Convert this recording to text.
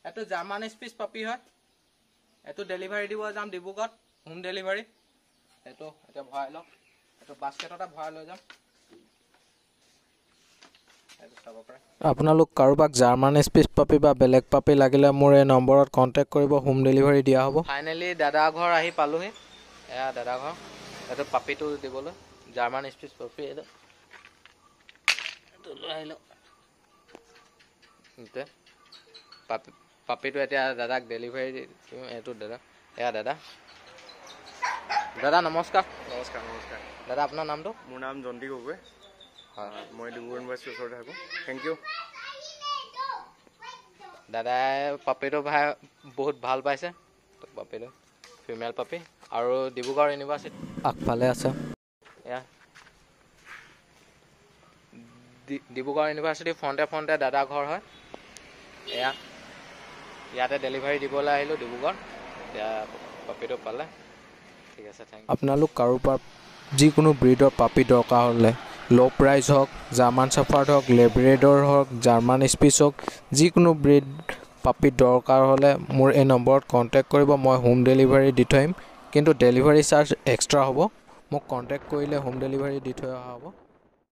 এটো German speech পাপি হয় এটো ডেলিভাৰি দিব যাম ডিব্ৰুগড় হোম ডেলিভাৰি এটো এটা ভৰাই লওক এটো বাস্কেটটা ভৰাই লৈ যাম আপোনালোক কাৰোবাক জাৰ্মান স্পিচ পাপি বা বেলেগ পাপি লাগিলে মোৰ এই নম্বৰত কন্টাক্ট কৰিব হোম ডেলিভাৰি দিয়া হ'ব ফাইনালি দাদা ঘৰ আহি পালোহি এয়া দাদা ঘৰ এটো পাপিটো দিবলৈ জার্মান স্পিচ পাপি এটো লৈ আহিলো পাপিটো এতিয়া দাদাক ডেলিভারি দিম এটো দাদা এয়া দাদা দাদা নমস্কাৰ নমস্কাৰ নমস্কাৰ দাদা আপোনাৰ নামটো মোৰ নাম জন্তি গগৈ মই ডিব্ৰুগড় ইউনিভাৰ্চিটিৰ ওচৰতে থাকোঁ থেংক ইউ দাদাই পাপিটো বহুত ভাল পাইছে পাপিটো ফিমেল পাপি আৰু ডিব্ৰুগড় ইউনিভাৰ্চিটি আগফালে আছে এয়া ডিব্ৰুগড় ইউনিভাৰ্চিটি ফ্ৰণ্টে দাদা ঘৰ হয় এয়া ইয়াতে ডেলিভাৰি দিবলৈ আহিলোঁ ডিব্ৰুগড় এতিয়া পাপিটো পালে ঠিক আছে থেংক ইউ আপোনালোক কাৰোবাৰ যিকোনো ব্ৰিডৰ পাপি দৰকাৰ হ'লে ল' প্ৰাইজ হওক জাৰ্মান শ্বেফাৰ্ড হওক লেব্ৰেডৰ হওক জাৰ্মান স্পিচ হওক যিকোনো ব্ৰিড পাপি দৰকাৰ হ'লে মোৰ এই নম্বৰত কণ্টেক্ট কৰিব মই হোম ডেলিভাৰী দি থৈ আহিম কিন্তু ডেলিভাৰী চাৰ্জ এক্সট্ৰা হ'ব মোক কণ্টেক্ট কৰিলে হোম ডেলিভাৰী দি থৈ অহা হ'ব